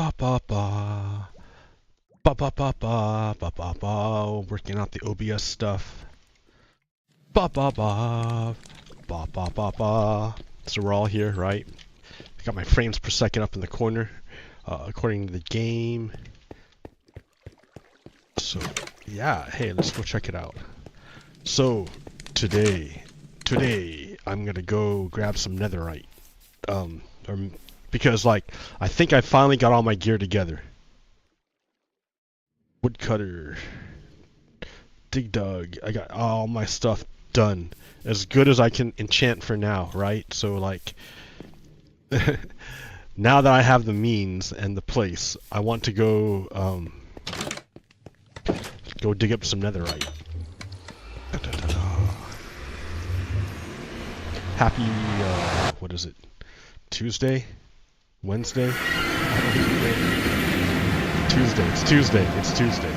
Ba ba ba. Ba ba ba ba ba ba ba. Working out the OBS stuff. Ba ba ba. Ba ba ba ba. So we're all here, right? I got my frames per second up in the corner, according to the game. So yeah, hey, let's go check it out. So today I'm gonna go grab some Netherite. Because like I think I finally got all my gear together. Woodcutter, dig dug. I got all my stuff done, as good as I can enchant for now, right? So like, now that I have the means and the place, I want to go go dig up some Netherite. Happy what is it? Tuesday? Wednesday? Tuesday. It's Tuesday. It's Tuesday.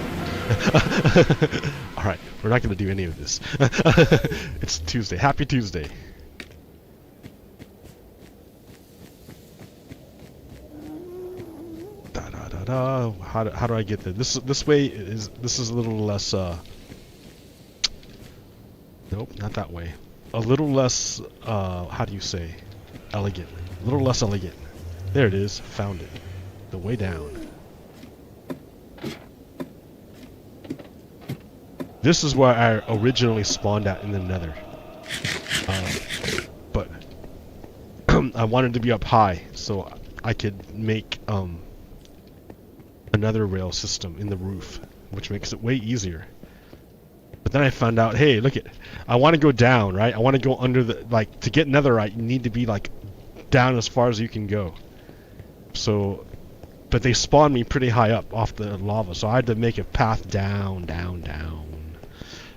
Alright, we're not going to do any of this. It's Tuesday. Happy Tuesday. Da da da da. How do I get there? This way is a little less nope, not that way. A little less how do you say? Elegant. A little less elegant. There it is. Found it. The way down. This is where I originally spawned at in the Nether. But I wanted to be up high so I could make another rail system in the roof, which makes it way easier. But then I found out, hey, look it, I want to go down, right? I want to go under the, like, to get Netherite, you need to be like down as far as you can go. So, but they spawned me pretty high up off the lava, so I had to make a path down, down, down.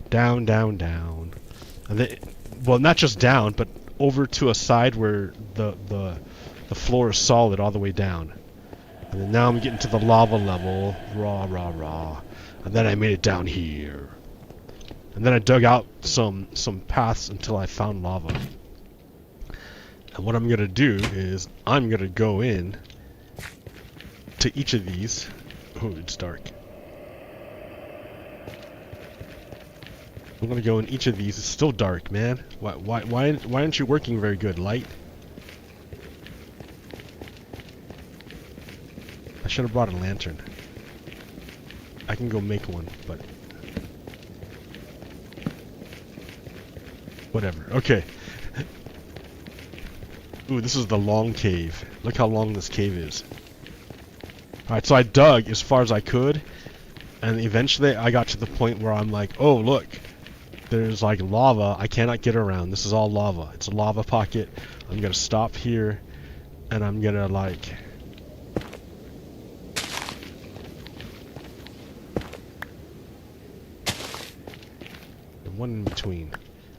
Down, down, down. And then, well, not just down, but over to a side where the floor is solid all the way down. And then now I'm getting to the lava level. Raw, raw, raw. And then I made it down here. And then I dug out some paths until I found lava. And what I'm gonna do is I'm gonna go in to each of these. Oh, it's dark. I'm gonna go in each of these. It's still dark, man. Why aren't you working very good, light? I should have brought a lantern. I can go make one, but whatever. Okay. Ooh, this is the long cave. Look how long this cave is. Alright, so I dug as far as I could, and eventually I got to the point where I'm like, oh, look. There's like lava. I cannot get around. This is all lava. It's a lava pocket. I'm gonna stop here, and I'm gonna like one in between.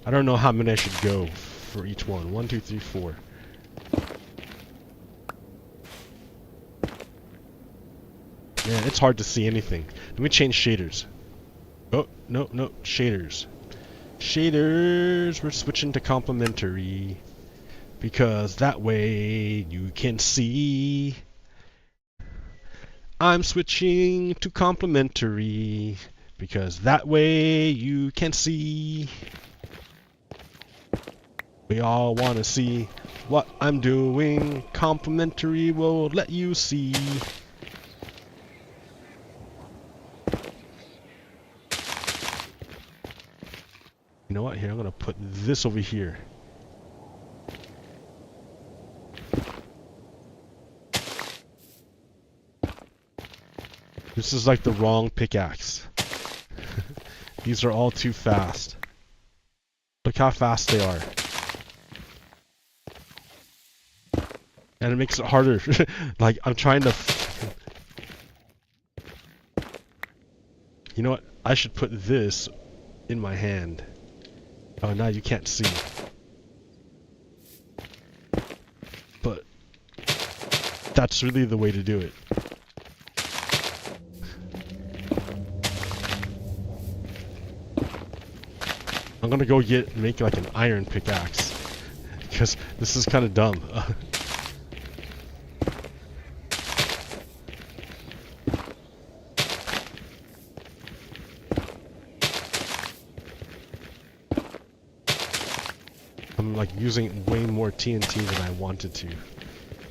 I don't know how many I should go for each one. 1, 2, 3, 4. Man, it's hard to see anything. Let me change shaders. Oh, no, shaders. Shaders, we're switching to complementary because that way you can see. I'm switching to complementary because that way you can see. We all want to see what I'm doing. Complementary will let you see. You know what? Here, I'm gonna put this over here. This is like the wrong pickaxe. These are all too fast. Look how fast they are. And it makes it harder. Like, I'm trying to... You know what? I should put this in my hand. Oh, now you can't see. But that's really the way to do it. I'm gonna go make like an iron pickaxe because this is kind of dumb. like using way more TNT than I wanted to.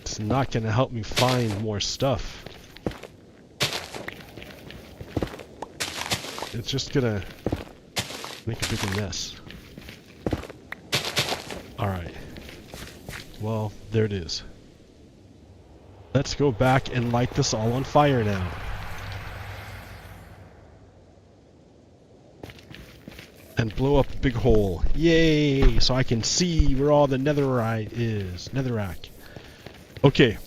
It's not gonna help me find more stuff. It's just gonna make a bigger mess. Alright. Well, there it is. Let's go back and light this all on fire now. And blow up a big hole. Yay! So I can see where all the netherite is. Netherrack. Okay.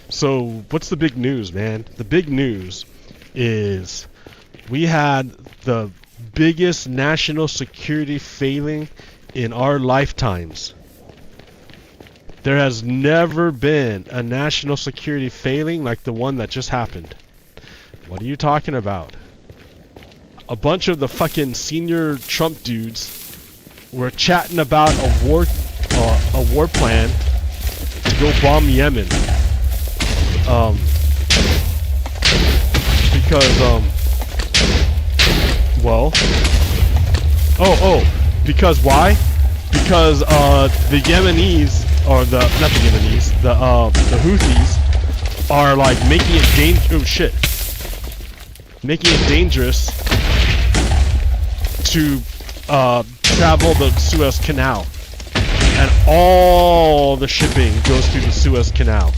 So, what's the big news, man? The big news is we had the biggest national security failing in our lifetimes. There has never been a national security failing like the one that just happened. What are you talking about? A bunch of the fucking senior Trump dudes were chatting about a war plan to go bomb Yemen. Because why? Because the Yemenis, or not the Yemenis, the Houthis are like making it making it dangerous to travel the Suez Canal, and all the shipping goes through the Suez Canal.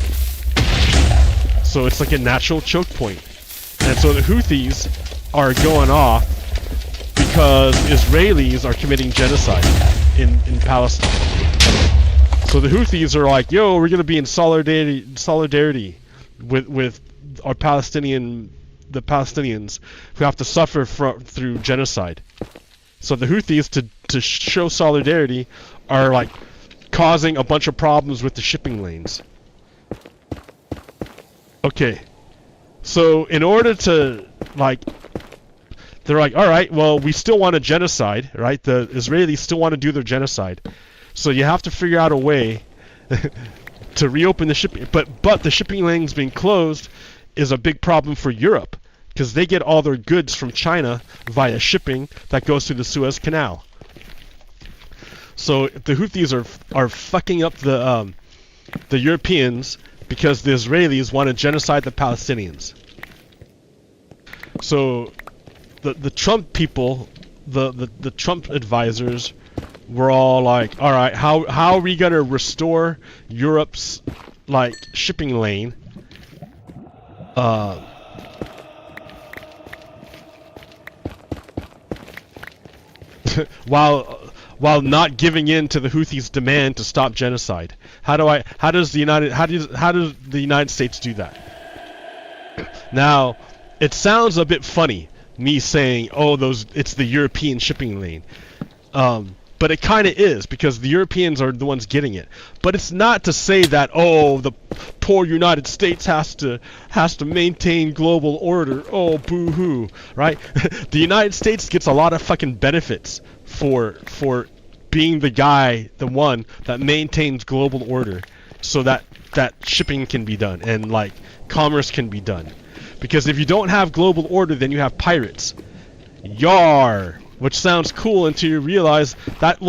So it's like a natural choke point. And so the Houthis are going off because Israelis are committing genocide in Palestine. So the Houthis are like, yo, we're gonna be in solidarity with our the Palestinians who have to suffer through genocide. So the Houthis, to show solidarity, are like causing a bunch of problems with the shipping lanes. Okay, so in order to, like, they're like, alright, well, we still want a genocide, right? The Israelis still want to do their genocide. So you have to figure out a way to reopen the shipping. But the shipping lanes being closed is a big problem for Europe, because they get all their goods from China via shipping that goes through the Suez Canal. So the Houthis are fucking up the Europeans because the Israelis want to genocide the Palestinians. So the Trump people, the Trump advisors, were all like, all right, how are we gonna restore Europe's like shipping lane? While not giving in to the Houthis' demand to stop genocide. How does the United States do that? Now, it sounds a bit funny, me saying, oh, it's the European shipping lane. But it kind of is, because the Europeans are the ones getting it. But it's not to say that, oh, the poor United States has to maintain global order. Oh, boo-hoo, right? The United States gets a lot of fucking benefits for being the one that maintains global order, so that shipping can be done and like commerce can be done. Because if you don't have global order, then you have pirates. Yar! Which sounds cool until you realize that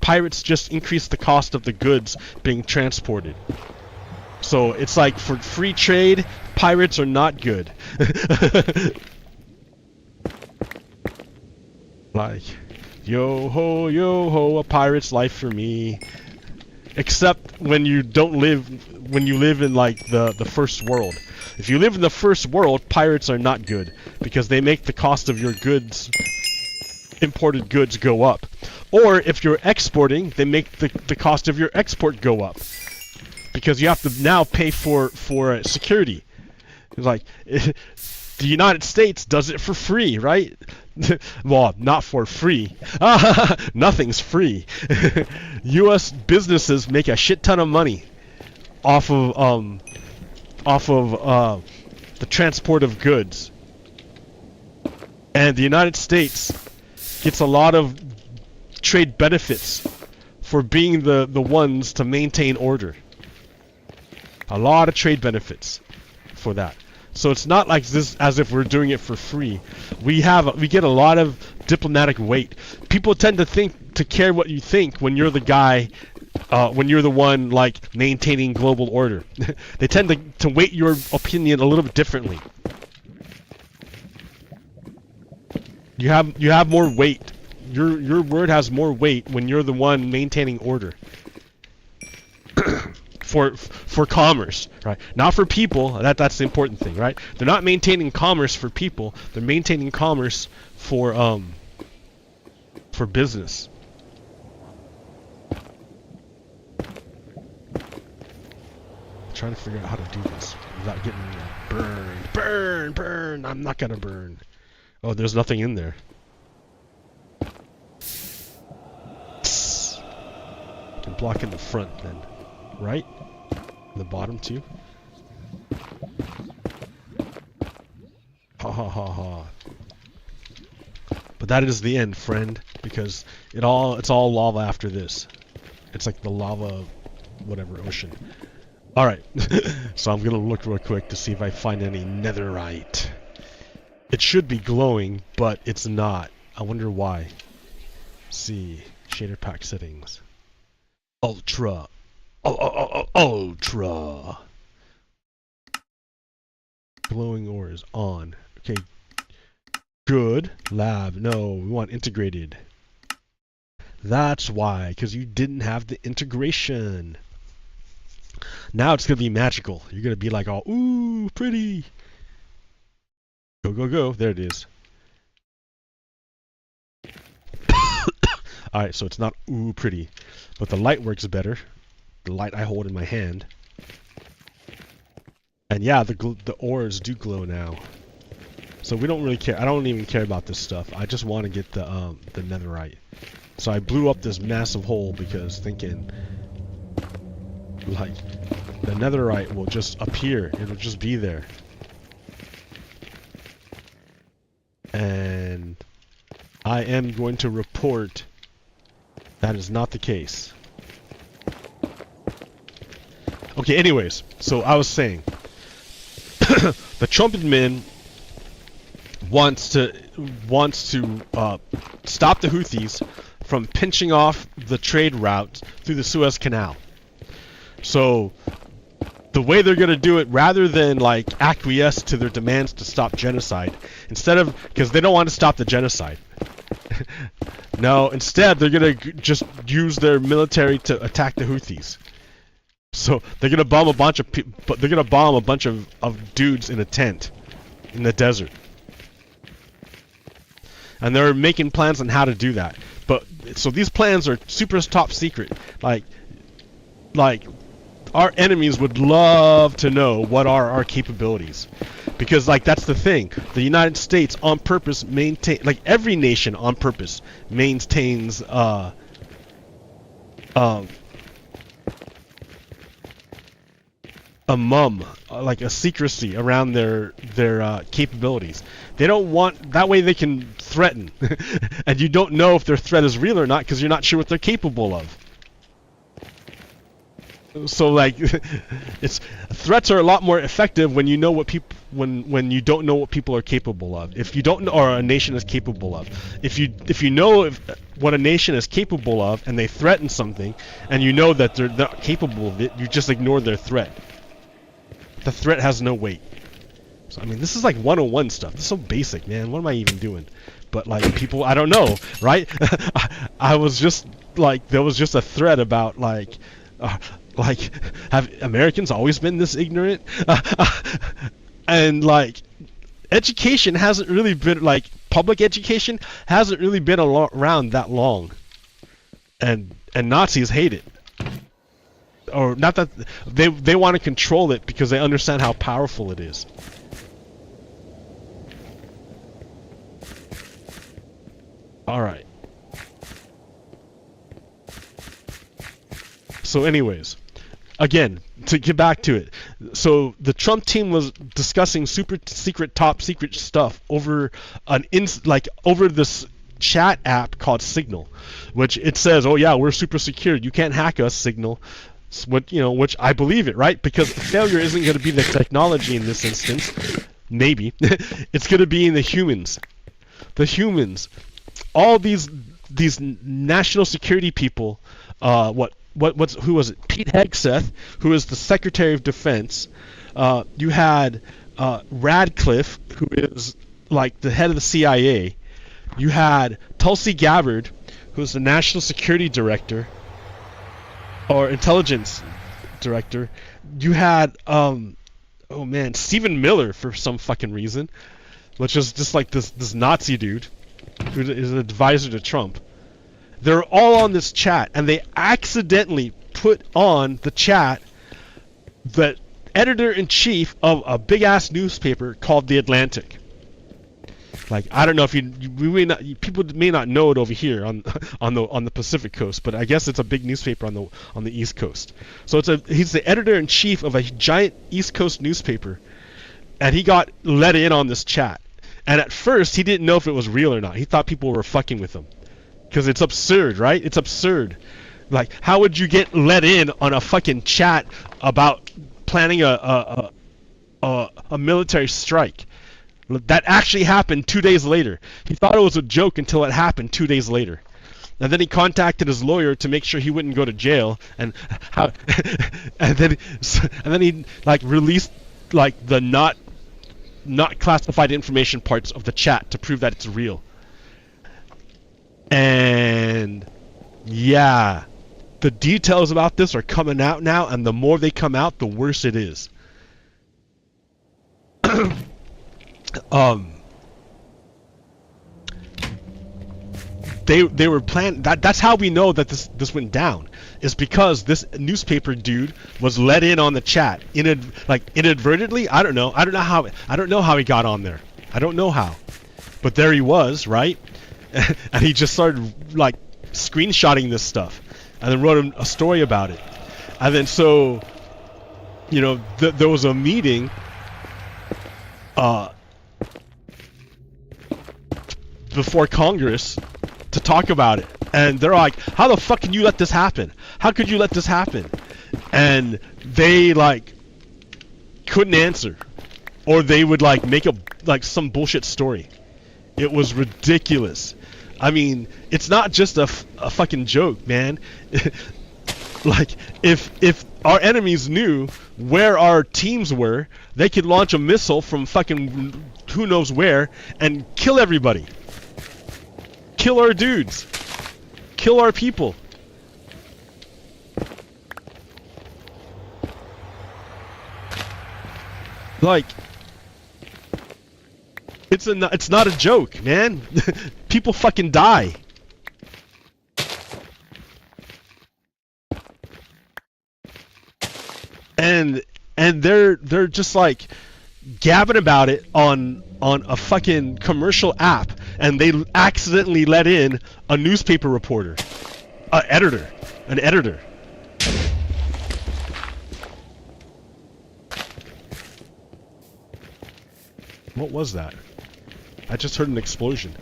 pirates just increase the cost of the goods being transported. So it's like, for free trade, pirates are not good. Like, yo ho, a pirate's life for me. Except when you live in like the first world. If you live in the first world, pirates are not good, because they make the cost of your imported goods go up. Or if you're exporting, they make the cost of your export go up, because you have to now pay for security. It's like, the United States does it for free, right? Well, not for free. Nothing's free. U.S. businesses make a shit ton of money off of the transport of goods, and the United States gets a lot of trade benefits for being the ones to maintain order. A lot of trade benefits for that. So it's not like this as if we're doing it for free. We get a lot of diplomatic weight. People tend to think to care what you think when you're the guy, when you're the one like maintaining global order. They tend to weight your opinion a little bit differently. You have more weight. Your word has more weight when you're the one maintaining order. For commerce, right? Not for people. That's the important thing, right? They're not maintaining commerce for people. They're maintaining commerce for business. I'm trying to figure out how to do this without getting burned. Burn! I'm not gonna burn. Oh, there's nothing in there. I can block in the front then, right? The bottom too. Ha ha ha ha. But that is the end, friend, because it's all lava after this. It's like the lava, whatever, ocean. All right. So I'm gonna look real quick to see if I find any netherite. It should be glowing, but it's not. I wonder why. Let's see, shader pack settings. Ultra. Ultra. Glowing ore is on. Okay. Good. Lab. No, we want integrated. That's why, because you didn't have the integration. Now it's going to be magical. You're going to be like, oh, ooh, pretty. Go, go, go. There it is. Alright, so it's not ooh, pretty. But the light works better. The light I hold in my hand. And yeah, the ores do glow now. So we don't really care. I don't even care about this stuff. I just want to get the netherite. So I blew up this massive hole because thinking like the netherite will just appear. It'll just be there. And I am going to report that is not the case. Okay, anyways, so I was saying the trumpetman wants to stop the Houthis from pinching off the trade route through the Suez Canal. So the way they're going to do it, rather than like acquiesce to their demands to stop genocide, instead of, because they don't want to stop the genocide. No, instead they're going to just use their military to attack the Houthis. So they're going to bomb a bunch of people, they're going to bomb a bunch of dudes in a tent in the desert. And they're making plans on how to do that. But so these plans are super top secret. Like our enemies would love to know what are our capabilities. Because like that's the thing. The United States on purpose like every nation on purpose maintains like a secrecy around their capabilities. They don't want, that way they can threaten. And you don't know if their threat is real or not because you're not sure what they're capable of. So like threats are a lot more effective when you know what people when you don't know what people are capable of. If you don't know, or a nation is capable of. If you know what a nation is capable of and they threaten something and you know that they're not capable of it, you just ignore their threat. The threat has no weight. So I mean, this is like 101 stuff. This is so basic, man. What am I even doing? But like people, I don't know, right? I was just like, there was just a thread about like have Americans always been this ignorant? And like education hasn't really been, like public education hasn't really been around that long. And Nazis hate it. Or not that they want to control it because they understand how powerful it is. All right. So anyways, again, to get back to it. So the Trump team was discussing super secret, top secret stuff over over this chat app called Signal, which it says, "Oh yeah, we're super secure. You can't hack us, Signal." Which I believe it, right? Because the failure isn't going to be the technology in this instance. Maybe it's going to be in the humans. The humans. All these these national security people, who was it? Pete Hegseth, who is the Secretary of Defense. You had Radcliffe, who is like the head of the CIA. You had Tulsi Gabbard, who's the National Security Director or Intelligence Director. You had Stephen Miller for some fucking reason, which is just like this Nazi dude who is an advisor to Trump. They're all on this chat, and they accidentally put on the chat the editor-in-chief of a big-ass newspaper called The Atlantic. Like, I don't know if people may not know it over here on the Pacific Coast, but I guess it's a big newspaper on the East Coast. So he's the editor-in-chief of a giant East Coast newspaper, and he got let in on this chat. And at first, he didn't know if it was real or not. He thought people were fucking with him, because it's absurd, right? It's absurd. Like, how would you get let in on a fucking chat about planning a military strike? That actually happened 2 days later. He thought it was a joke until it happened 2 days later. And then he contacted his lawyer to make sure he wouldn't go to jail, and then he like released like the not classified information parts of the chat to prove that it's real. And yeah, the details about this are coming out now, and the more they come out, the worse it is. They were planning. That's how we know that this went down. Is because this newspaper dude was let in on the chat inadvertently. I don't know how he got on there. I don't know how, but there he was, right? And he just started like screenshotting this stuff, and then wrote a story about it. And then so, you know, there was a meeting. Before Congress to talk about it, and they're like, how the fuck can you let this happen? How could you let this happen? And they like couldn't answer, or they would like make some bullshit story. It was ridiculous. I mean, it's not just a fucking joke, man. Like, if our enemies knew where our teams were, they could launch a missile from fucking who knows where and kill everybody. Kill our dudes. Kill our people. Like, it's not a joke, man. People fucking die. And they're just like gabbing about it on a fucking commercial app, and they accidentally let in a newspaper reporter, an editor. What was that? I just heard an explosion.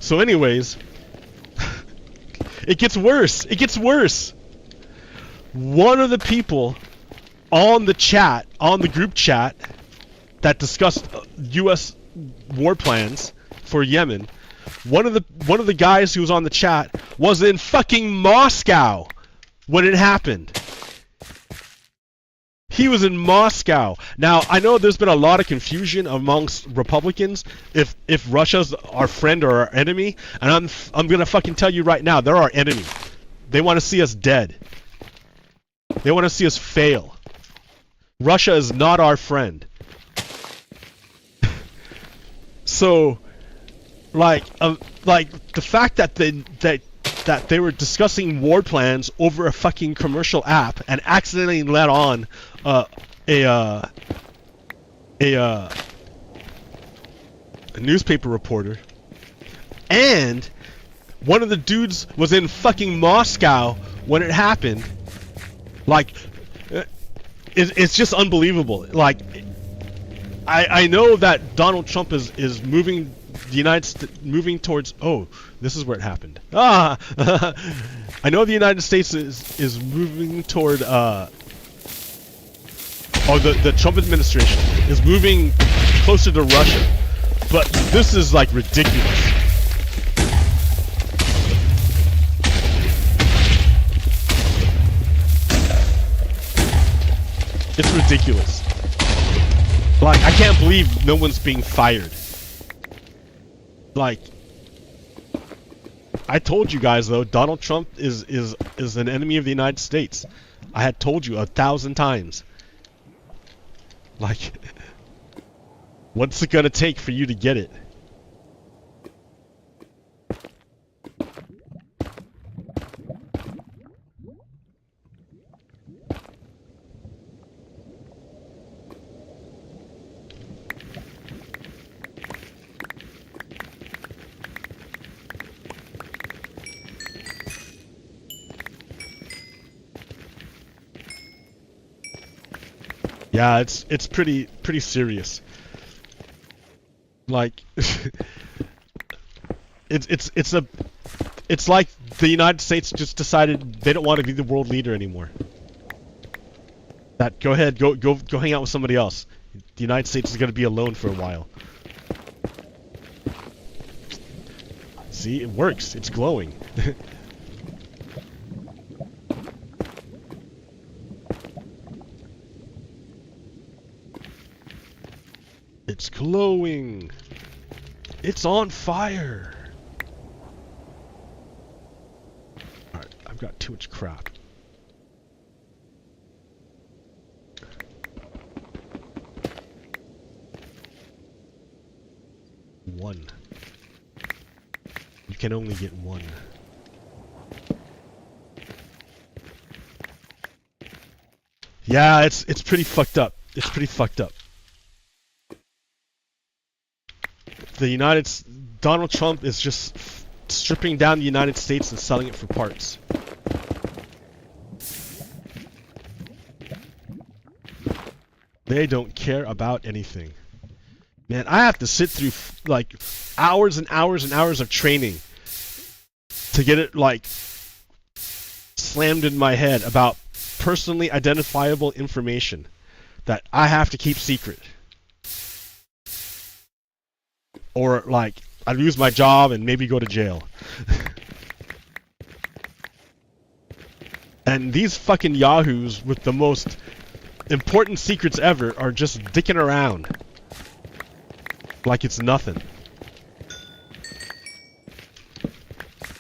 So anyways, it gets worse. It gets worse. One of the people on the chat, on the group chat that discussed U.S. war plans for Yemen, one of the guys who was on the chat was in fucking Moscow when it happened. He was in Moscow. Now, I know there's been a lot of confusion amongst Republicans if Russia's our friend or our enemy, and I'm gonna fucking tell you right now, they're our enemy. They want to see us dead. They want to see us fail. Russia is not our friend. So, like the fact that they were discussing war plans over a fucking commercial app and accidentally let on a newspaper reporter, and one of the dudes was in fucking Moscow when it happened. Like, it's just unbelievable. Like, I know that Donald Trump is moving the United States, moving towards. Oh, this is where it happened. I know the United States is moving toward or the Trump administration is moving closer to Russia, but this is like ridiculous. It's ridiculous. Like, I can't believe no one's being fired. Like, I told you guys though, Donald Trump is an enemy of the United States. I had told you 1,000 times. Like, what's it gonna take for you to get it? Yeah, it's pretty serious. Like, it's like the United States just decided they don't want to be the world leader anymore. That go ahead, go hang out with somebody else. The United States is gonna be alone for a while. See, it works. It's glowing. It's glowing. It's on fire. Alright, I've got too much crap. One. You can only get one. Yeah, it's pretty fucked up. It's pretty fucked up. Donald Trump is just stripping down the United States and selling it for parts. They don't care about anything. Man, I have to sit through like hours and hours and hours of training to get it like slammed in my head about personally identifiable information that I have to keep secret. Or, like, I'd lose my job and maybe go to jail. And these fucking yahoos with the most important secrets ever are just dicking around. Like it's nothing.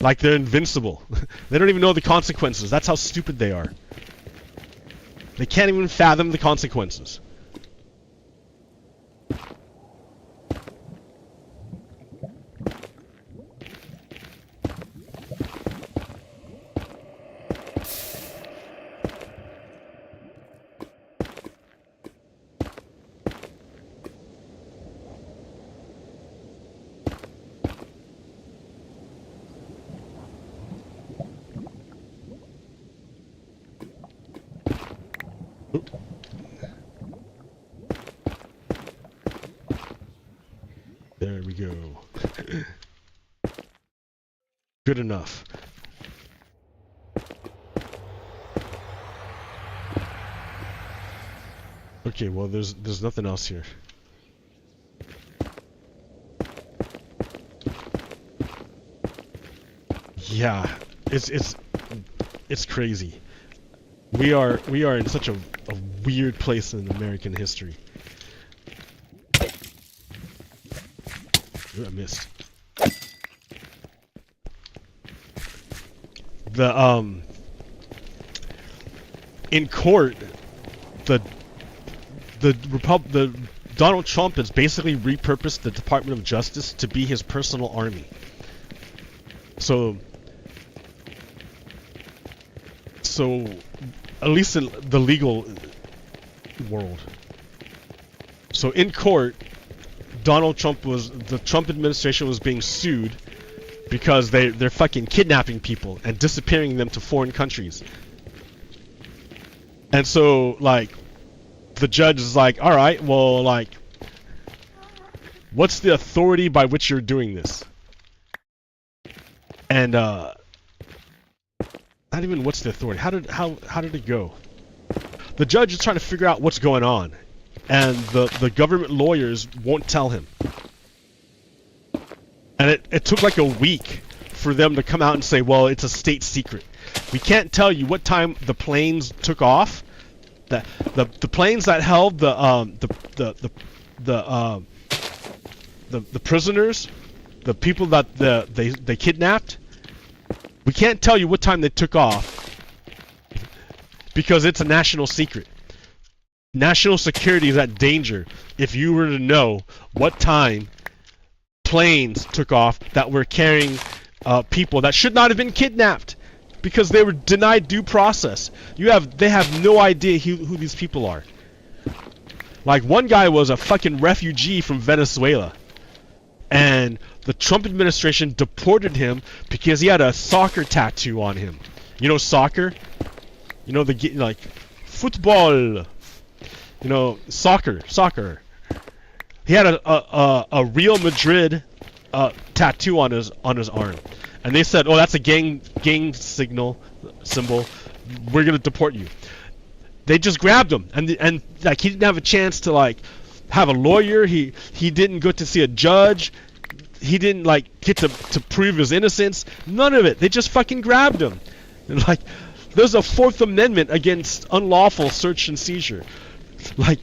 Like they're invincible. They don't even know the consequences. That's how stupid they are. They can't even fathom the consequences. There we go. Good enough. Okay, well there's nothing else here. Yeah, it's crazy. We are in such a weird place in American history. Ooh, I missed. In court, the Donald Trump has basically repurposed the Department of Justice to be his personal army. So at least in the legal world. So in court, the Trump administration was being sued because they're fucking kidnapping people and disappearing them to foreign countries. And so, like, the judge is like, all right, well, like, what's the authority by which you're doing this? And not even what's the authority. How did it go? the judge is trying to figure out what's going on, and the government lawyers won't tell him. And it took like a week for them to come out and say, well, it's a state secret. We can't tell you what time the planes took off. The planes that held the prisoners, the people that they kidnapped. We can't tell you what time they took off because it's a national secret. National security is at danger if you were to know what time planes took off that were carrying people that should not have been kidnapped because they were denied due process. They have no idea who these people are. Like, one guy was a fucking refugee from Venezuela, and the Trump administration deported him because he had a soccer tattoo on him. You know soccer? You know, like football. You know, soccer. He had a Real Madrid tattoo on his arm, and they said, "Oh, that's a gang symbol. We're gonna deport you." They just grabbed him, and like, he didn't have a chance to like have a lawyer. He didn't go to see a judge. He didn't like get to prove his innocence. None of it. They just fucking grabbed him. And, like, there's a Fourth Amendment against unlawful search and seizure. Like,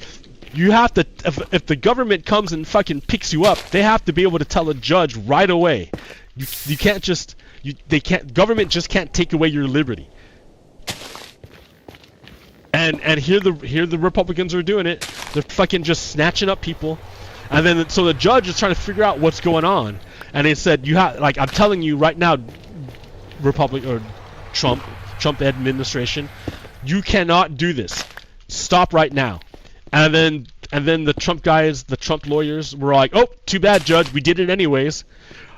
you have to, if the government comes and fucking picks you up, they have to be able to tell a judge right away. You can't just, government just can't take away your liberty. And here the Republicans are doing it. They're fucking just snatching up people. And then, so the judge is trying to figure out what's going on. And they said, like, I'm telling you right now, Trump administration, you cannot do this. Stop right now. And then the Trump guys, the Trump lawyers were like, oh, too bad, judge, we did it anyways.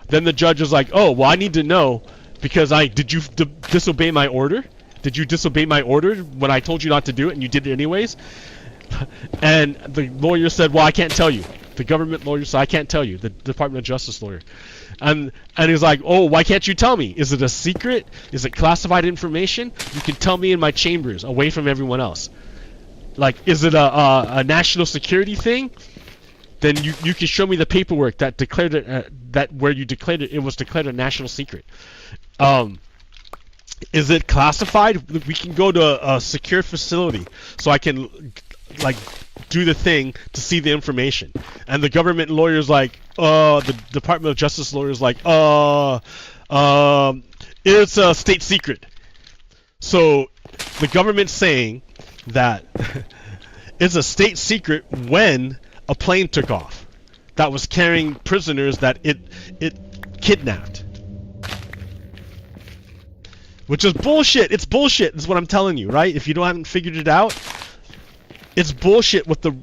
Then the judge was like, oh, well, I need to know because did you disobey my order? Did you disobey my order when I told you not to do it and you did it anyways? And the lawyer said, well, I can't tell you. The government lawyer said, I can't tell you. The Department of Justice lawyer. And he's like, oh, why can't you tell me? Is it a secret? Is it classified information? You can tell me in my chambers, away from everyone else. Like, is it a national security thing? Then you can show me the paperwork that declared it, where you declared it was declared a national secret. Is it classified? We can go to a secure facility so I can like do the thing to see the information. And the government lawyer's like, the Department of Justice lawyer's like, it's a state secret. So the government's saying that it's a state secret when a plane took off that was carrying prisoners that it kidnapped. Which is bullshit. It's bullshit, is what I'm telling you, right? If you haven't figured it out, it's bullshit what the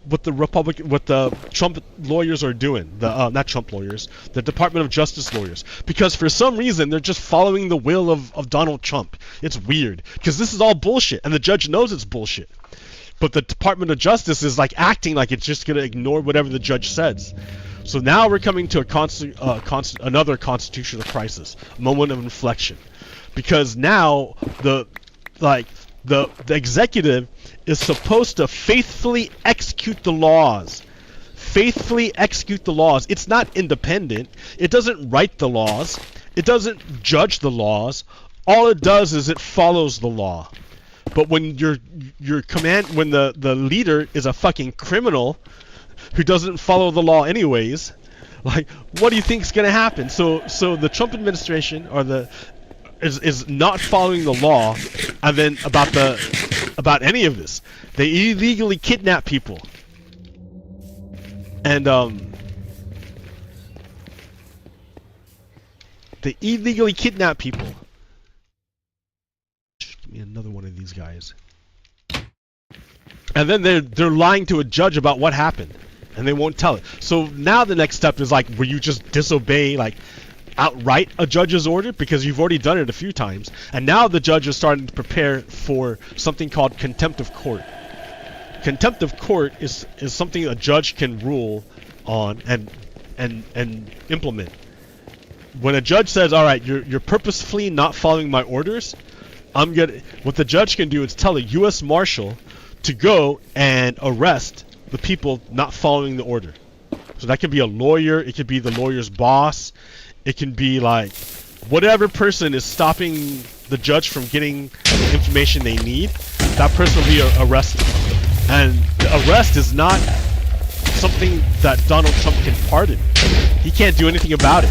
Trump lawyers are doing. Not Trump lawyers, the Department of Justice lawyers. Because for some reason they're just following the will of Donald Trump. It's weird. Because this is all bullshit, and the judge knows it's bullshit. But the Department of Justice is like acting like it's just gonna ignore whatever the judge says. So now we're coming to another constitutional crisis, moment of inflection. Because now the executive is supposed to faithfully execute the laws. Faithfully execute the laws. It's not independent. It doesn't write the laws. It doesn't judge the laws. All it does is it follows the law. But when when the leader is a fucking criminal who doesn't follow the law anyways, like, what do you think is going to happen? So the Trump administration is not following the law, and then about any of this, they illegally kidnap people, and they illegally kidnap people. Give me another one of these guys. And then they're lying to a judge about what happened, and they won't tell it. So now the next step is like, will you just disobey, like, outright a judge's order, because you've already done it a few times, and now the judge is starting to prepare for something called contempt of court. Contempt of court is something a judge can rule on and implement. When a judge says, all right, you're purposefully not following my orders, what the judge can do is tell a U.S. Marshal to go and arrest the people not following the order. So that could be a lawyer, it could be the lawyer's boss, it can be like whatever person is stopping the judge from getting the information they need, that person will be arrested. And the arrest is not something that Donald Trump can pardon. He can't do anything about it.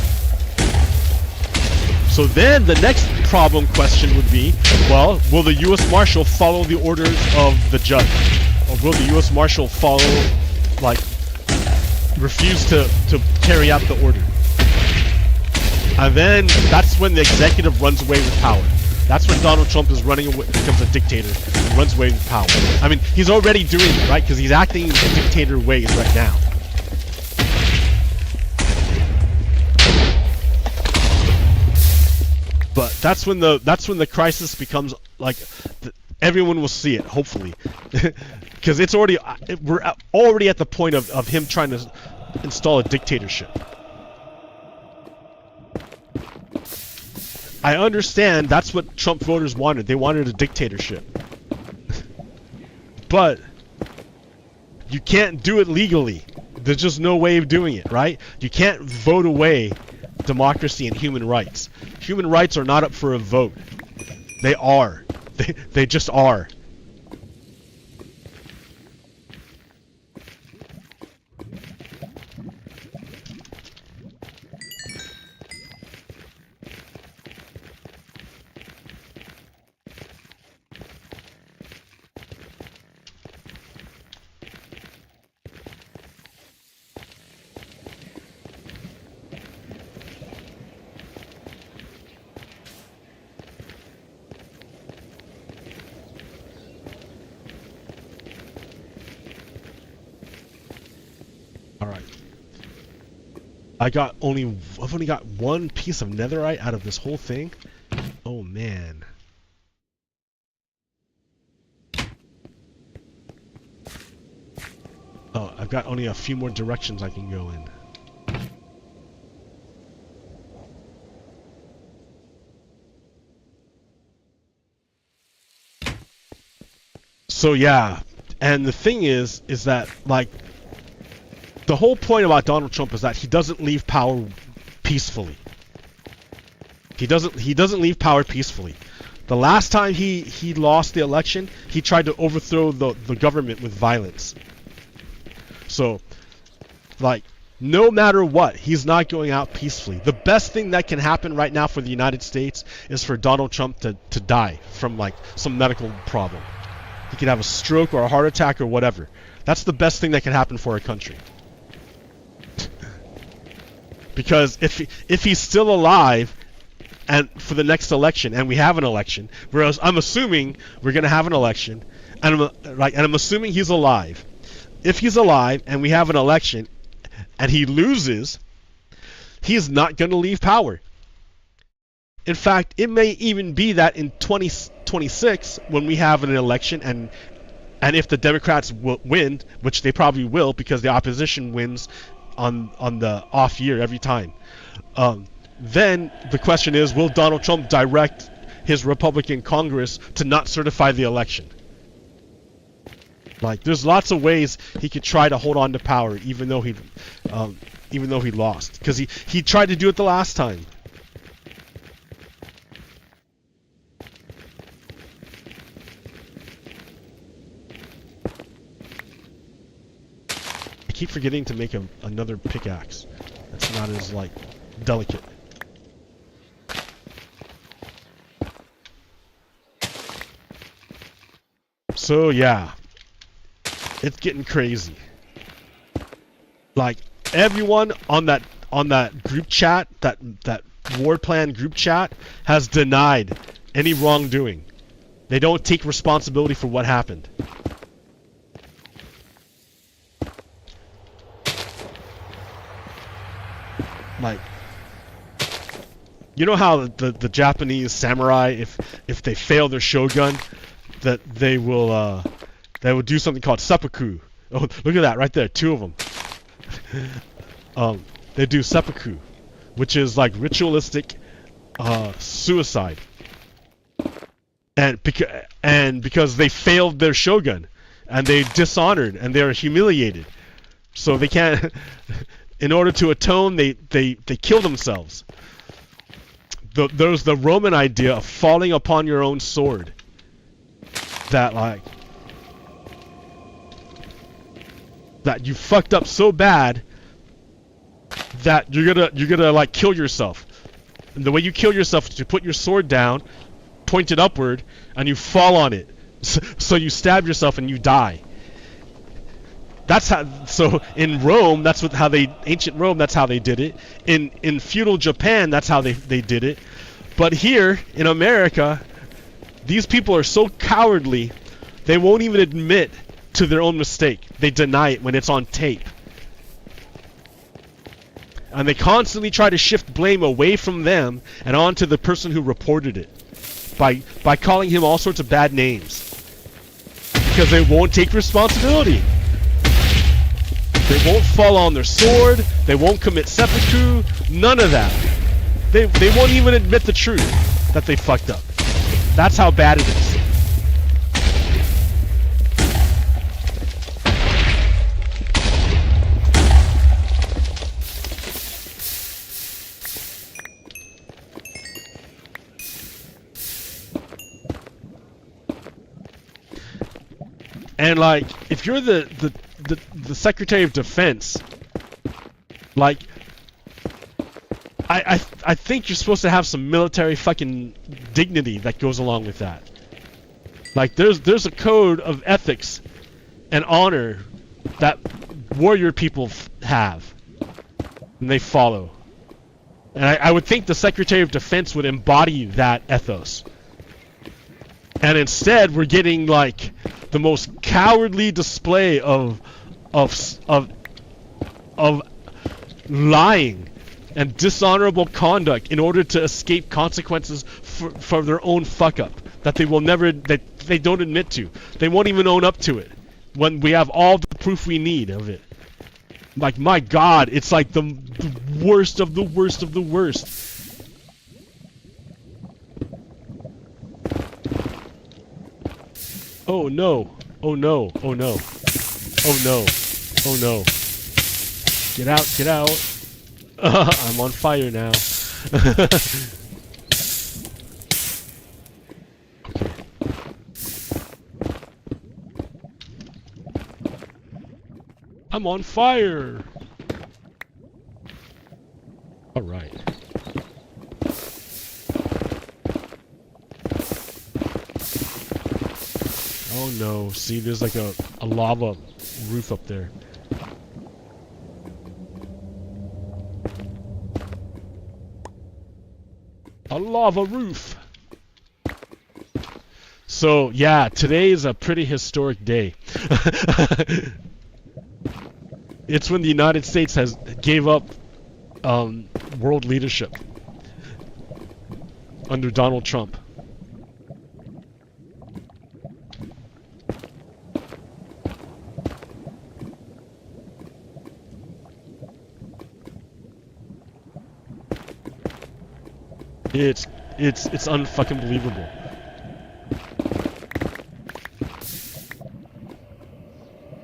So then the next problem question would be, well, will the U.S. Marshal follow the orders of the judge? Or will the U.S. Marshal follow, like, refuse to carry out the order? And then that's when the executive runs away with power. That's when Donald Trump is running away, becomes a dictator, and runs away with power. I mean, he's already doing it, right? Because he's acting in dictator ways right now. But that's when the crisis becomes like everyone will see it, hopefully, because it's already we're already at the point of him trying to install a dictatorship. I understand that's what Trump voters wanted. They wanted a dictatorship. But you can't do it legally. There's just no way of doing it, right? You can't vote away democracy and human rights. Human rights are not up for a vote. They are. They just are. I've only got one piece of netherite out of this whole thing. Oh man. Oh, I've got only a few more directions I can go in. So yeah, and the thing is that like the whole point about Donald Trump is that he doesn't leave power peacefully. He doesn't leave power peacefully. The last time he lost the election, he tried to overthrow the government with violence. So, like, no matter what, he's not going out peacefully. The best thing that can happen right now for the United States is for Donald Trump to die from, like, some medical problem. He could have a stroke or a heart attack or whatever. That's the best thing that can happen for our country. Because if he's still alive and for the next election, and we have an election, whereas I'm assuming we're gonna have an election, and I'm assuming he's alive. If he's alive and we have an election and he loses, he's not gonna leave power. In fact, it may even be that in 2026, when we have an election, and if the Democrats win, which they probably will because the opposition wins on the off year every time, then the question is, will Donald Trump direct his Republican Congress to not certify the election? Like, there's lots of ways he could try to hold on to power, even though he lost, because he tried to do it the last time. I keep forgetting to make another pickaxe. That's not as, like, delicate. So yeah, it's getting crazy. Like, everyone on that group chat, that war plan group chat, has denied any wrongdoing. They don't take responsibility for what happened. Like, you know how the Japanese samurai, if they fail their shogun, that they will do something called seppuku. Oh, look at that right there, 2 of them. They do seppuku, which is like ritualistic suicide, and because they failed their shogun, and they dishonored and they're humiliated. So they can't. In order to atone, they kill themselves. There's the Roman idea of falling upon your own sword. That you fucked up so bad that you're gonna like kill yourself. And the way you kill yourself is you put your sword down, point it upward, and you fall on it. So you stab yourself and you die. That's how. So in Rome, ancient Rome, that's how they did it. In feudal Japan, that's how they did it. But here in America, these people are so cowardly, they won't even admit to their own mistake. They deny it when it's on tape. And they constantly try to shift blame away from them and onto the person who reported it by calling him all sorts of bad names. Because they won't take responsibility. They won't fall on their sword. They won't commit seppuku. None of that. They won't even admit the truth that they fucked up. That's how bad it is. And like, if you're the Secretary of Defense, like, I think you're supposed to have some military fucking dignity that goes along with that. Like, there's a code of ethics and honor that warrior people have, and they follow. And I would think the Secretary of Defense would embody that ethos. And instead, we're getting like the most cowardly display of lying and dishonorable conduct in order to escape consequences for their own fuck up that they will never, that they don't admit to. They won't even own up to it when we have all the proof we need of it. Like, my God, it's like the worst of the worst of the worst. Oh no, oh no, oh no, oh no, oh no. Get out, get out. I'm on fire now. I'm on fire. All right. Oh no, see, there's like a lava roof up there. A lava roof! So, yeah, today is a pretty historic day. It's when the United States gave up world leadership under Donald Trump. It's unfucking believable.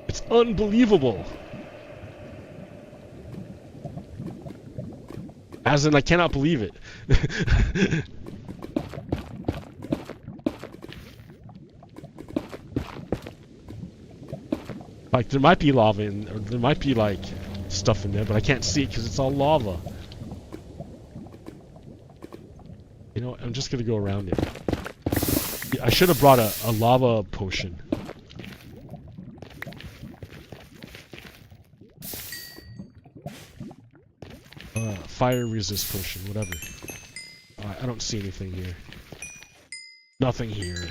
It's unbelievable. As in, I cannot believe it. Like, there might be lava in, or there might be like stuff in there, but I can't see it because it's all lava. You know, I'm just gonna go around it. Yeah, I should have brought a lava potion. Fire resist potion, whatever. I don't see anything here. Nothing here.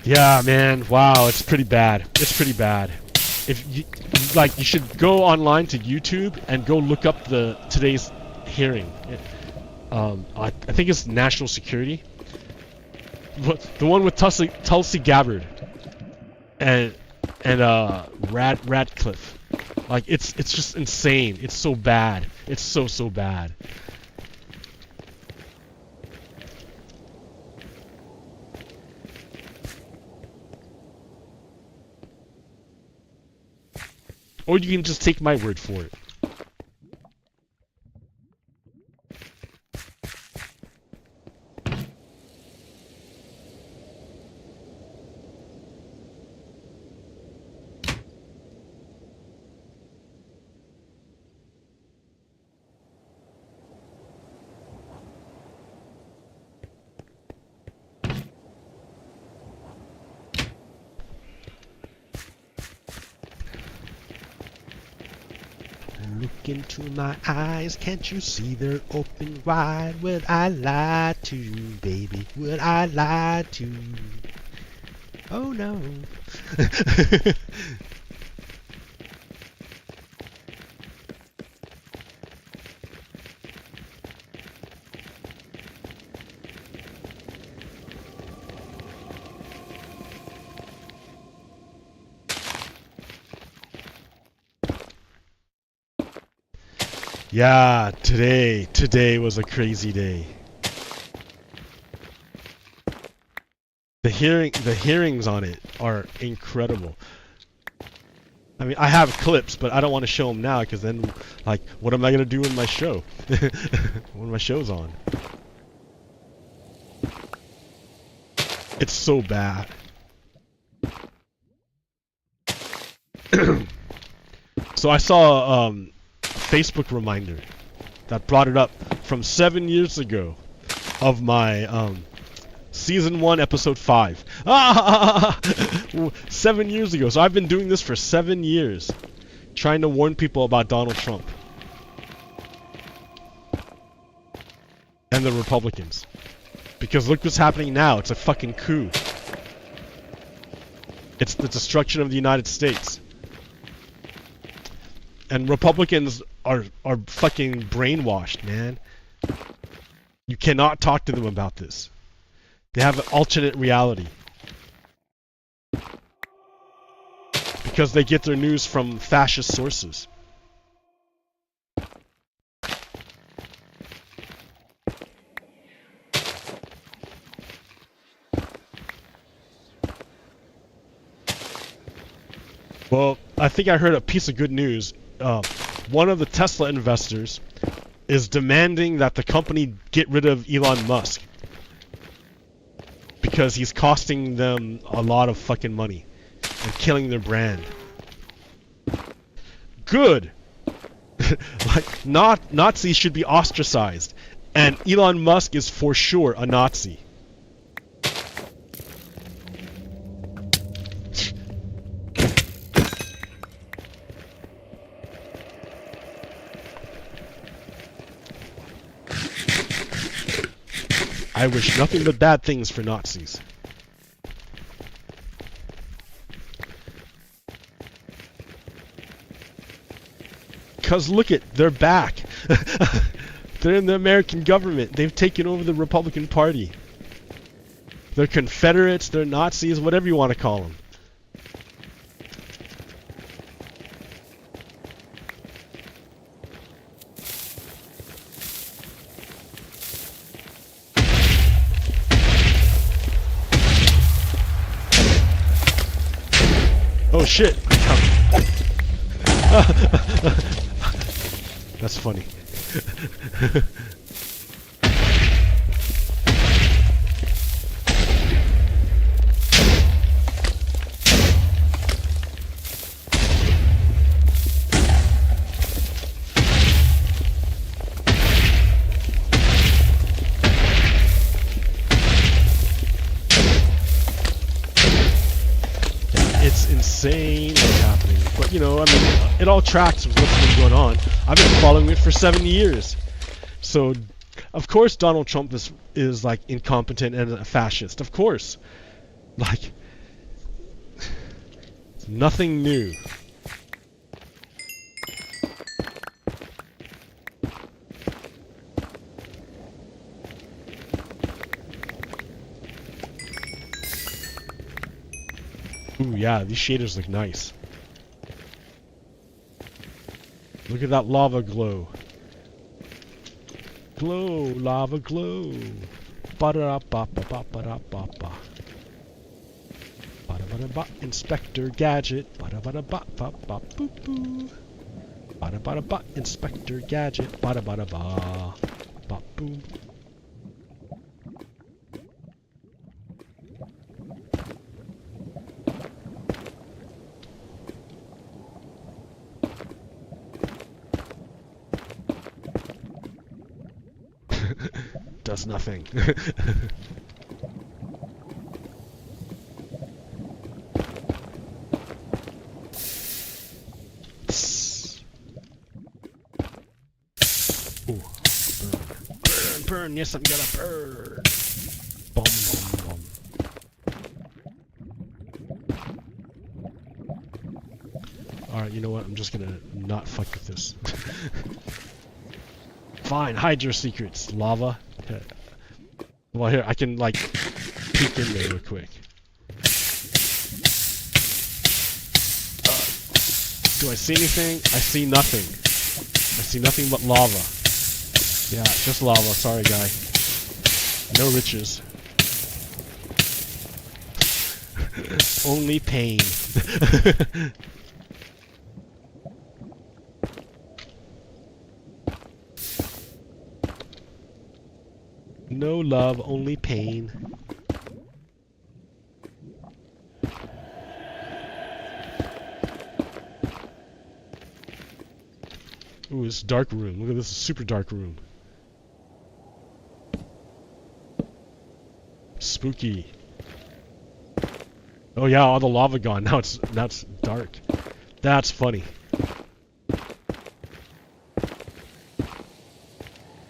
Yeah, man. Wow, it's pretty bad. It's pretty bad. If you like, you should go online to YouTube and go look up today's hearing. I think it's national security. The one with Tulsi Gabbard and Radcliffe. Like, it's just insane. It's so bad. It's so bad. Or you can just take my word for it. Look into my eyes, can't you see they're open wide? Would I lie to you, baby? Would I lie to you? Oh no. Yeah, today was a crazy day. The hearings on it are incredible. I mean, I have clips, but I don't want to show them now because then, like, what am I gonna do in my show? When my show's on? It's so bad. So I saw Facebook reminder that brought it up from 7 years ago of my season 1 episode 5. 7 years ago. So I've been doing this for 7 years, trying to warn people about Donald Trump and the Republicans, because look what's happening now. It's a fucking coup. It's the destruction of the United States. And Republicans are fucking brainwashed, man. You cannot talk to them about this. They have an alternate reality. Because they get their news from fascist sources. Well, I think I heard a piece of good news. One of the Tesla investors is demanding that the company get rid of Elon Musk because he's costing them a lot of fucking money and killing their brand. Good. Like, Nazis should be ostracized, and Elon Musk is for sure a Nazi. I wish nothing but bad things for Nazis. Cause look it, they're back. They're in the American government. They've taken over the Republican Party. They're Confederates, they're Nazis, whatever you want to call them. Oh shit! That's funny. It's insane what's happening. But you know, I mean, it all tracks with what's been going on. I've been following it for 7 years. So, of course Donald Trump is like incompetent and a fascist. Of course. Like, nothing new. Ooh, yeah, these shaders look nice. Look at that lava glow. Glow, lava glow. Ba-da-ba-ba-ba-ba-ba-ba. Ba-da-ba-ba-ba-ba. bada bot Inspector Gadget. Bada bada bot bop bop boop boo. Bada bada bot Inspector Gadget. Bada bada ba bop boom. Does nothing. Ooh, burn, burn, yes, I'm gonna burn. Bum, bum, bum. Alright, you know what? I'm just gonna not fuck with this. Fine, hide your secrets, lava. Okay. Well, here, I can, like, peek in there real quick. Do I see anything? I see nothing. I see nothing but lava. Yeah, just lava. Sorry, guy. No riches. Only pain. No love, only pain. Ooh, this dark room. Look at this super dark room. Spooky. Oh yeah, all the lava gone. Now it's dark. That's funny.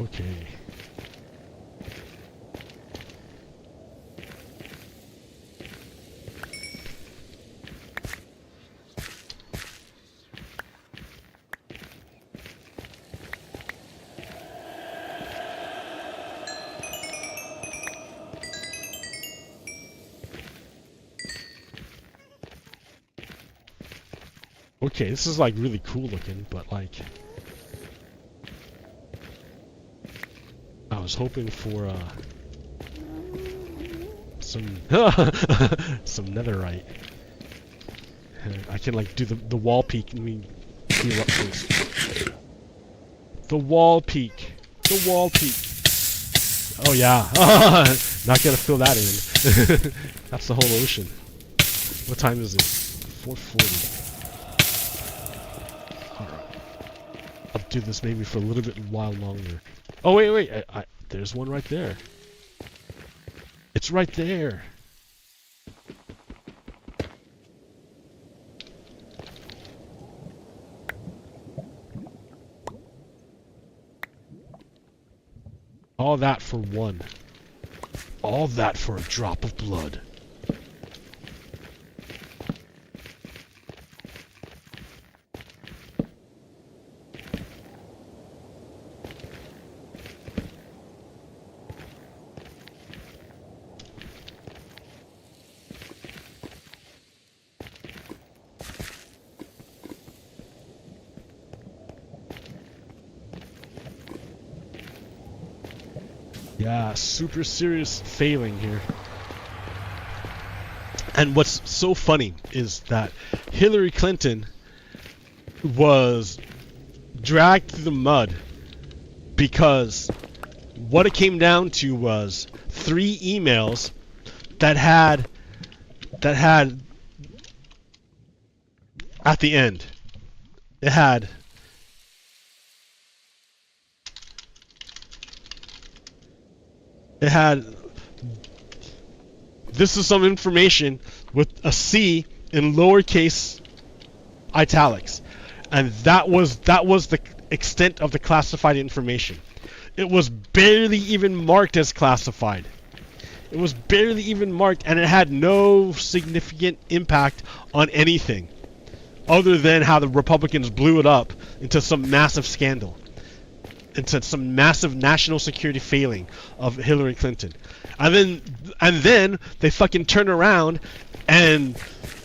Okay. Okay, this is like really cool looking, but like I was hoping for some some netherite. I can like do the wall peek and we heal up first. The wall peek. The wall peek. Oh yeah. Not gonna fill that in. That's the whole ocean. What time is it? 4:40. I'll do this maybe for a little bit while longer. Oh wait, there's one right there. It's right there. All that for one. All that for a drop of blood. Yeah, super serious failing here. And what's so funny is that Hillary Clinton was dragged through the mud because what it came down to was 3 emails that had at the end it had this is some information with a C in lowercase italics, and that was the extent of the classified information. It was barely even marked as classified. It was barely even marked, and it had no significant impact on anything other than how the Republicans blew it up into some massive scandal, into some massive national security failing of Hillary Clinton. And then they fucking turn around and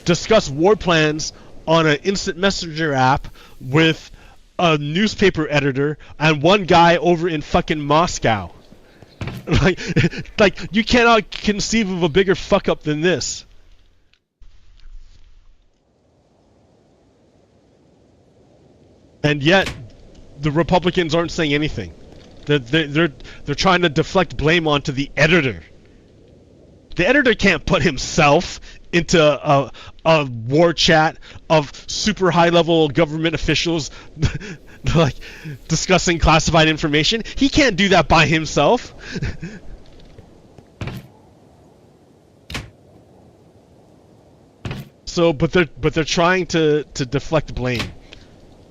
discuss war plans on an instant messenger app with a newspaper editor and one guy over in fucking Moscow. Like you cannot conceive of a bigger fuck up than this. And yet, the Republicans aren't saying anything. They're trying to deflect blame onto the editor. The editor can't put himself into a war chat of super high-level government officials like discussing classified information. He can't do that by himself. So, but they're trying to deflect blame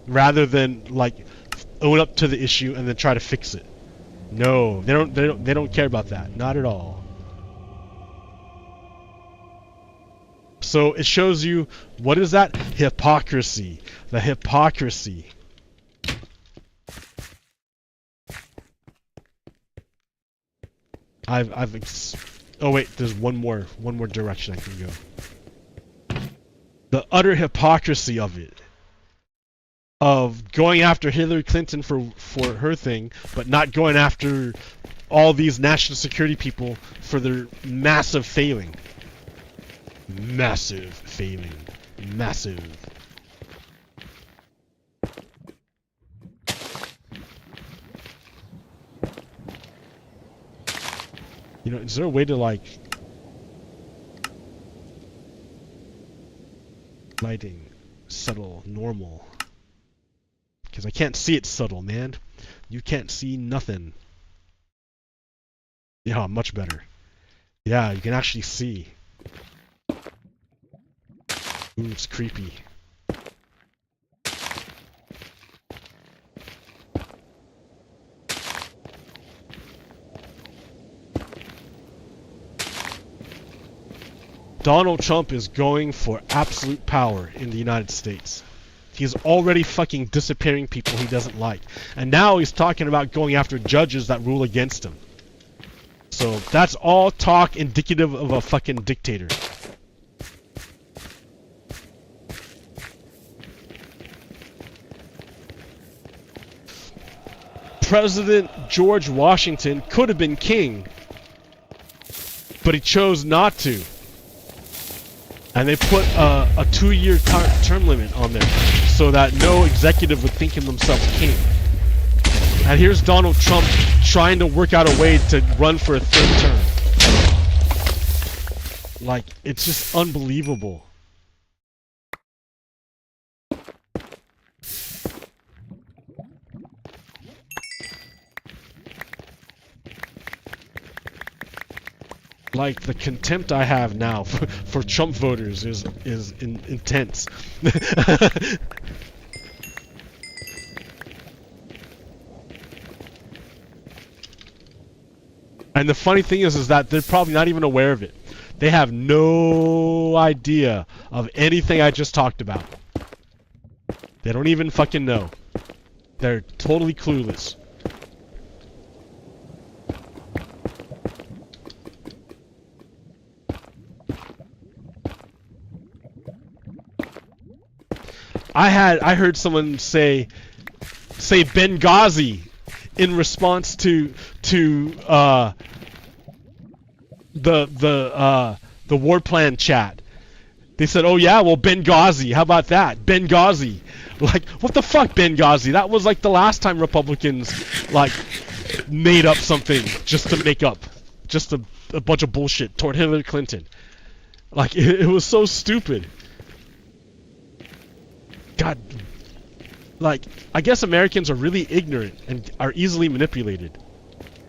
rather than like own up to the issue and then try to fix it. No, they don't care about that. Not at all. So it shows you, what is that? Hypocrisy. The hypocrisy. Oh wait, there's one more direction I can go. The utter hypocrisy of it. Of going after Hillary Clinton for her thing, but not going after all these national security people for their massive failing. Massive failing. Massive. You know, is there a way to like lighting, subtle, normal? Because I can't see it subtle, man. You can't see nothing. Yeah, much better. Yeah, you can actually see. Ooh, it's creepy. Donald Trump is going for absolute power in the United States. He's already fucking disappearing people he doesn't like. And now he's talking about going after judges that rule against him. So that's all talk indicative of a fucking dictator. President George Washington could have been king, but he chose not to. And they put a 2-year term limit on there so that no executive would think of themselves king. And here's Donald Trump trying to work out a way to run for a 3rd term. Like, it's just unbelievable. Like, the contempt I have now for Trump voters is intense. And the funny thing is that they're probably not even aware of it. They have no idea of anything I just talked about. They don't even fucking know. They're totally clueless. I heard someone say Benghazi in response to the war plan chat. They said, "Oh yeah, well Benghazi, how about that? Benghazi." Like, what the fuck, Benghazi? That was like the last time Republicans like made up something just to make up just a bunch of bullshit toward Hillary Clinton. Like, it was so stupid. God, like, I guess Americans are really ignorant and are easily manipulated.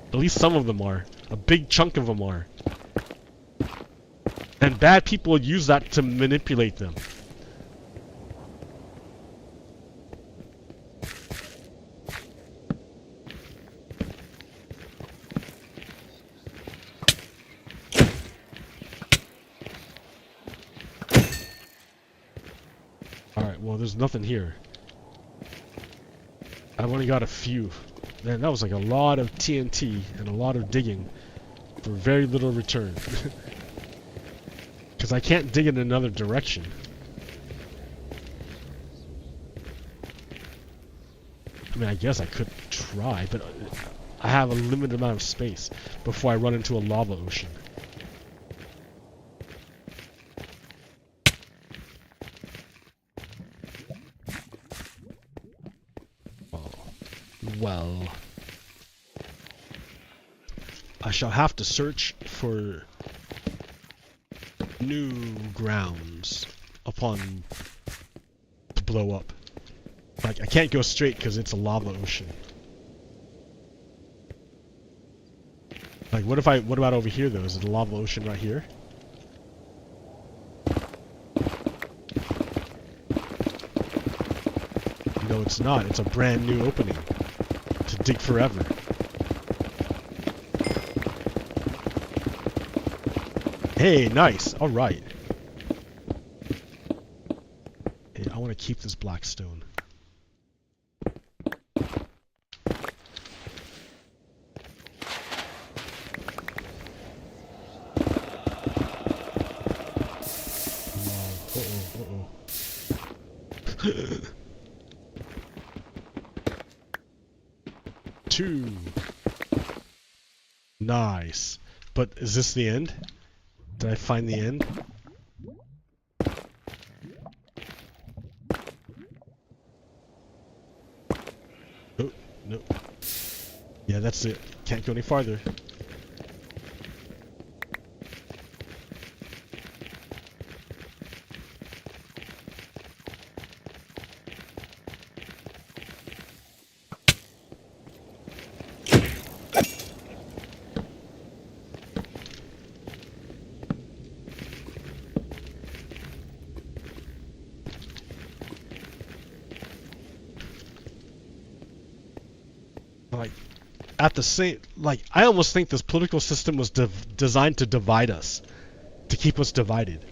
At least some of them are. A big chunk of them are. And bad people use that to manipulate them. Alright, well, there's nothing here. I've only got a few. Man, that was like a lot of TNT and a lot of digging for very little return. Because I can't dig in another direction. I mean, I guess I could try, but I have a limited amount of space before I run into a lava ocean. I shall have to search for new grounds upon to blow up. Like, I can't go straight because it's a lava ocean. Like, what about over here though? Is it a lava ocean right here? No, it's not. It's a brand new opening to dig forever. Hey, nice. All right. Hey, I want to keep this black stone. Two. Nice. But is this the end? Did I find the end? Oh, no. Yeah, that's it. Can't go any farther. Like, at the same, like, I almost think this political system was designed to divide us, to keep us divided.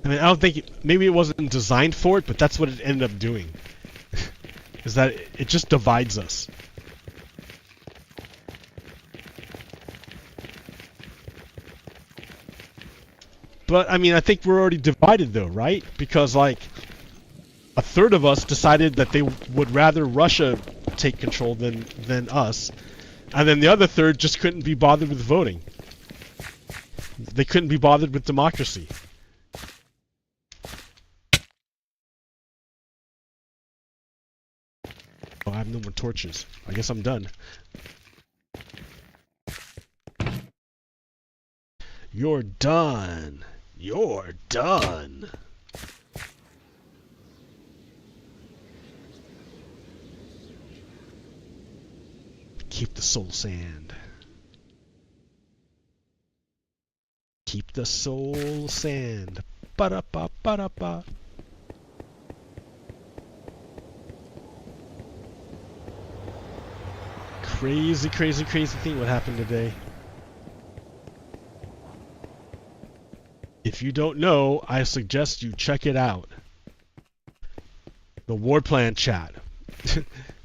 I mean, I don't think, maybe it wasn't designed for it, but that's what it ended up doing. Is that it just divides us. But, I mean, I think we're already divided though, right? Because, like, a third of us decided that they would rather Russia take control than us. And then the other third just couldn't be bothered with voting. They couldn't be bothered with democracy. Oh, I have no more torches. I guess I'm done. You're done. You're done. Keep the soul sand. Keep the soul sand. Ba-da-ba, ba-da-ba. Crazy, crazy, crazy thing what happened today. If you don't know, I suggest you check it out. The war plan chat.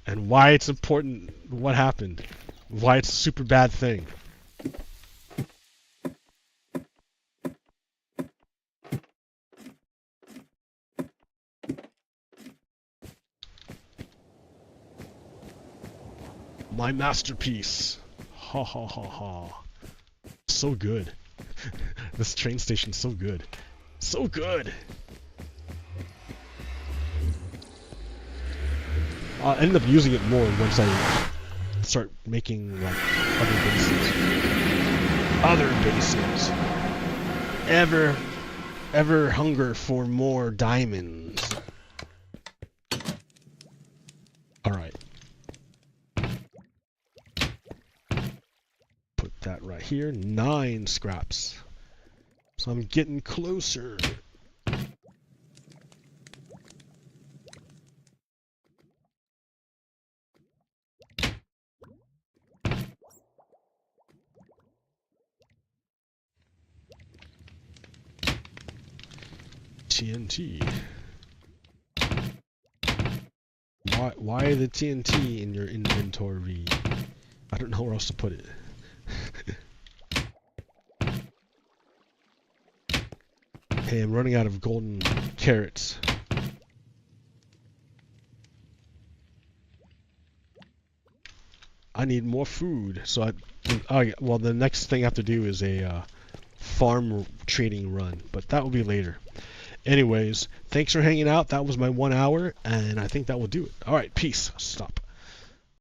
And why it's important, what happened, why it's a super bad thing. My masterpiece. Ha ha ha ha. So good. This train station's so good. So good. I'll end up using it more once I start making, like, other bases. Other bases. Ever hunger for more diamonds. Alright. Put that right here. 9 scraps. So I'm getting closer. TNT. Why the TNT in your inventory? I don't know where else to put it. Hey, I'm running out of golden carrots. I need more food. So well, the next thing I have to do is a farm trading run, but that will be later. Anyways, thanks for hanging out. That was my 1 hour, and I think that will do it. All right, peace. Stop.